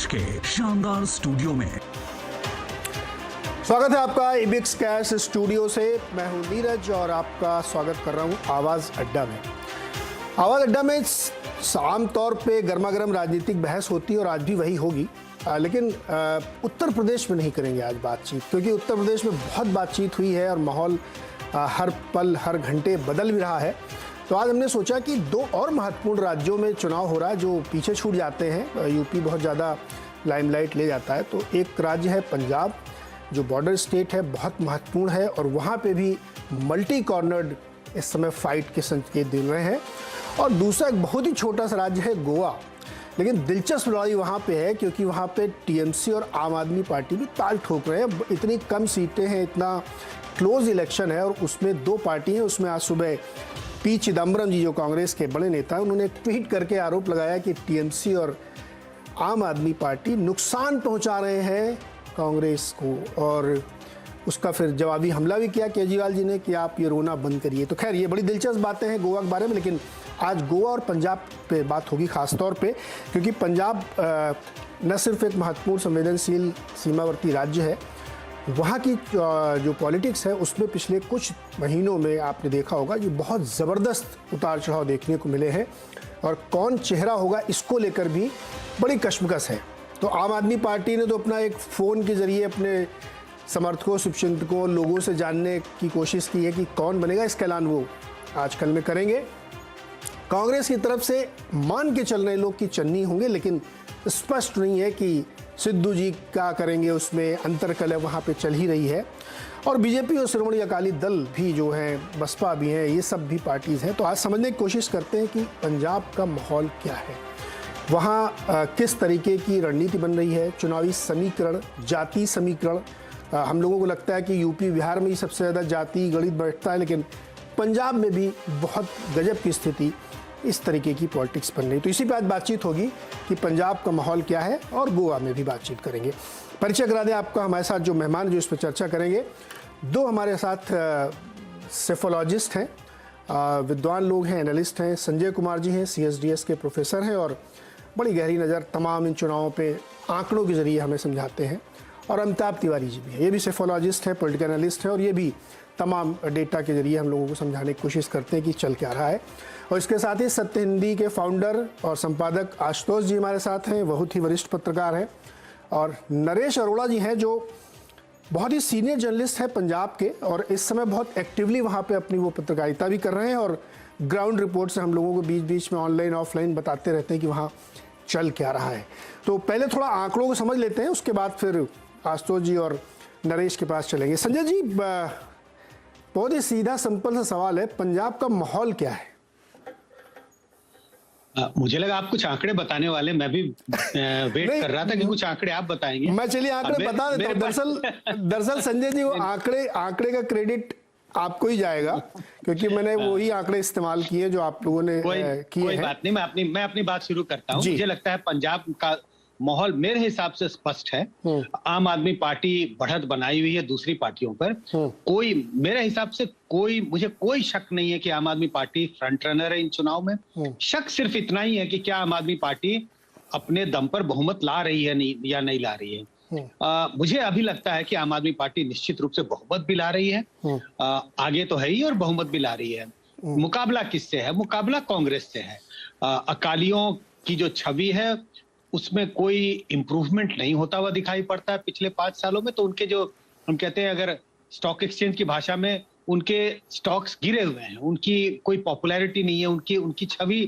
के शानदार स्टूडियो में। स्वागत है आपका इबिक्स कैश स्टूडियो से। मैं हूं नीरज और आपका स्वागत कर रहा हूं आवाज अड्डा में। आवाज अड्डा में आम तौर पे गर्मा गर्म राजनीतिक बहस होती है और आज भी वही होगी, लेकिन उत्तर प्रदेश में नहीं करेंगे आज बातचीत, क्योंकि उत्तर प्रदेश में बहुत बातचीत हुई है और माहौल हर पल हर घंटे बदल भी रहा है। तो आज हमने सोचा कि दो और महत्वपूर्ण राज्यों में चुनाव हो रहा है जो पीछे छूट जाते हैं। यूपी बहुत ज़्यादा लाइमलाइट ले जाता है, तो एक राज्य है पंजाब जो बॉर्डर स्टेट है, बहुत महत्वपूर्ण है और वहाँ पे भी मल्टी कॉर्नर्ड इस समय फाइट के संकेत दे रहे हैं। और दूसरा एक बहुत ही छोटा सा राज्य है गोवा, लेकिन दिलचस्प लड़ाई वहाँ पे है क्योंकि वहाँ पे टीएमसी और आम आदमी पार्टी भी ताल ठोक रहे हैं। इतनी कम सीटें हैं, इतना क्लोज इलेक्शन है और उसमें दो पार्टी हैं। उसमें आज सुबह पी चिदम्बरम जी जो कांग्रेस के बड़े नेता हैं, उन्होंने ट्वीट करके आरोप लगाया कि टीएमसी और आम आदमी पार्टी नुकसान पहुंचा रहे हैं कांग्रेस को, और उसका फिर जवाबी हमला भी किया केजरीवाल जी ने कि आप ये रोना बंद करिए। तो खैर ये बड़ी दिलचस्प बातें हैं गोवा के बारे में, लेकिन आज गोवा और पंजाब पे बात होगी खास तौर पे, क्योंकि पंजाब न सिर्फ एक महत्वपूर्ण संवेदनशील सीमावर्ती राज्य है, वहाँ की जो पॉलिटिक्स है उसमें पिछले कुछ महीनों में आपने देखा होगा कि बहुत ज़बरदस्त उतार चढ़ाव देखने को मिले हैं और कौन चेहरा होगा इसको लेकर भी बड़ी कशमकश है। तो आम आदमी पार्टी ने तो अपना एक फ़ोन के ज़रिए अपने समर्थकों, शुभचिंतकों, लोगों से जानने की कोशिश की है कि कौन बनेगा, इसका ऐलान वो आजकल में करेंगे। कांग्रेस की तरफ से मान के चल रहे लोग कि चन्नी होंगे, लेकिन स्पष्ट नहीं है कि सिद्धू जी क्या करेंगे, उसमें अंतरकलह वहाँ पे चल ही रही है। और बीजेपी और श्रोमणी अकाली दल भी जो हैं, बसपा भी हैं, ये सब भी पार्टीज़ हैं। तो आज समझने की कोशिश करते हैं कि पंजाब का माहौल क्या है, वहाँ किस तरीके की रणनीति बन रही है, चुनावी समीकरण, जाति समीकरण। हम लोगों को लगता है कि यूपी बिहार में ही सबसे ज़्यादा जाति गणित बैठता है, लेकिन पंजाब में भी बहुत गजब की स्थिति, इस तरीके की पॉलिटिक्स बन रही। तो इसी पे आज बातचीत होगी कि पंजाब का माहौल क्या है, और गोवा में भी बातचीत करेंगे। परिचय करा दें आपका, हमारे साथ जो मेहमान जो इस पर चर्चा करेंगे, दो हमारे साथ सेफोलॉजिस्ट हैं, विद्वान लोग हैं, एनालिस्ट हैं। संजय कुमार जी हैं, CSDS के प्रोफेसर हैं और बड़ी गहरी नज़र तमाम इन चुनावों पे आंकड़ों के ज़रिए हमें समझाते हैं। और अमिताभ तिवारी जी भी हैं, ये भी सेफोलॉजिस्ट है, पॉलिटिकल एनालिस्ट है और ये भी तमाम डेटा के जरिए हम लोगों को समझाने की कोशिश करते हैं कि चल क्या रहा है। और इसके साथ ही सत्य हिंदी के फाउंडर और संपादक आशुतोष जी हमारे साथ हैं, बहुत ही वरिष्ठ पत्रकार हैं। और नरेश अरोड़ा जी हैं जो बहुत ही सीनियर जर्नलिस्ट हैं पंजाब के, और इस समय बहुत एक्टिवली वहाँ पे अपनी वो पत्रकारिता भी कर रहे हैं और ग्राउंड रिपोर्ट से हम लोगों को बीच बीच में ऑनलाइन ऑफलाइन बताते रहते हैं कि वहाँ चल क्या रहा है। तो पहले थोड़ा आंकड़ों को समझ लेते हैं, उसके बाद फिर आशुतोष जी और नरेश के पास चलेंगे। संजय जी, बहुत ही सीधा सिंपल सा सवाल है, पंजाब का माहौल क्या है? मुझे लगा आप कुछ आंकड़े बताने वाले, मैं भी वेट कर रहा था कि कुछ आंकड़े आप बताएंगे। मैं चलिए आंकड़े बता देता हूँ। दरअसल संजय जी, वो आंकड़े का क्रेडिट आपको ही जाएगा, क्योंकि मैंने वही आंकड़े इस्तेमाल किए जो आप लोगों ने किए हैं। कोई बात नहीं, मैं अपनी बात शुरू करता हूँ। मुझे लगता है पंजाब का माहौल मेरे हिसाब से स्पष्ट है। आम आदमी पार्टी बढ़त बनाई हुई है दूसरी पार्टियों पर। कोई मेरे हिसाब से मुझे कोई शक नहीं है कि आम आदमी पार्टी फ्रंट रनर है इन चुनाव में। शक सिर्फ इतना ही है कि क्या आम आदमी पार्टी अपने दम पर बहुमत ला रही है या नहीं ला रही है। मुझे अभी लगता है कि आम आदमी पार्टी निश्चित रूप से बहुमत भी ला रही है, आगे तो है ही, और बहुमत भी ला रही है। मुकाबला किससे है? मुकाबला कांग्रेस से है। अकालियों की जो छवि है उसमें कोई इंप्रूवमेंट नहीं होता हुआ दिखाई पड़ता है पिछले 5 सालों में। तो उनके जो हम कहते हैं, अगर स्टॉक एक्सचेंज की भाषा में, उनके स्टॉक्स गिरे हुए हैं, उनकी कोई पॉपुलैरिटी नहीं है, उनकी छवि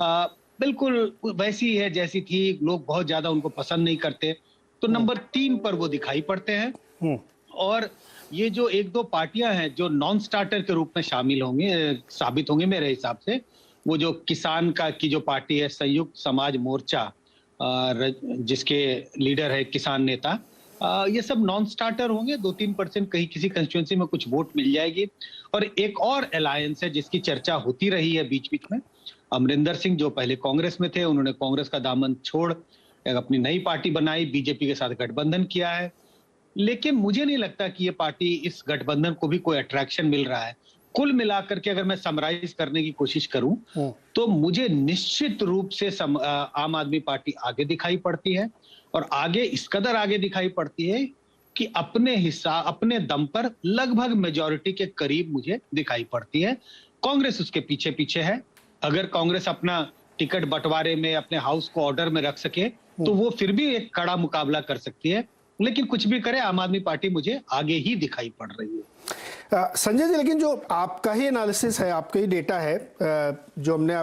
बिल्कुल वैसी है जैसी थी। लोग बहुत ज्यादा उनको पसंद नहीं करते, तो नंबर 3 पर वो दिखाई पड़ते हैं। और ये जो 1-2 पार्टियां हैं जो नॉन स्टार्टर के रूप में साबित होंगे मेरे हिसाब से, वो जो किसान की जो पार्टी है, संयुक्त समाज मोर्चा, जिसके लीडर है किसान नेता, ये सब नॉन स्टार्टर होंगे। 2-3% कहीं किसी कंस्टिट्यूएंसी में कुछ वोट मिल जाएगी। और एक और अलायंस है जिसकी चर्चा होती रही है बीच बीच में, अमरिंदर सिंह जो पहले कांग्रेस में थे, उन्होंने कांग्रेस का दामन छोड़ एक अपनी नई पार्टी बनाई, बीजेपी के साथ गठबंधन किया है। लेकिन मुझे नहीं लगता कि ये पार्टी, इस गठबंधन को भी कोई अट्रैक्शन मिल रहा है। कुल मिलाकर के अगर मैं समराइज करने की कोशिश करूं तो मुझे निश्चित रूप से आम आदमी पार्टी आगे दिखाई पड़ती है। और आगे इस कदर आगे दिखाई पड़ती है कि अपने दम पर लगभग मेजॉरिटी के करीब मुझे दिखाई पड़ती है। कांग्रेस उसके पीछे पीछे है। अगर कांग्रेस अपना टिकट बंटवारे में अपने हाउस को ऑर्डर में रख सके तो वो फिर भी एक कड़ा मुकाबला कर सकती है, लेकिन कुछ भी करे आम आदमी पार्टी मुझे आगे ही दिखाई पड़ रही है। संजय जी, लेकिन जो आपका ही एनालिसिस है, आपका ही डेटा है, जो हमने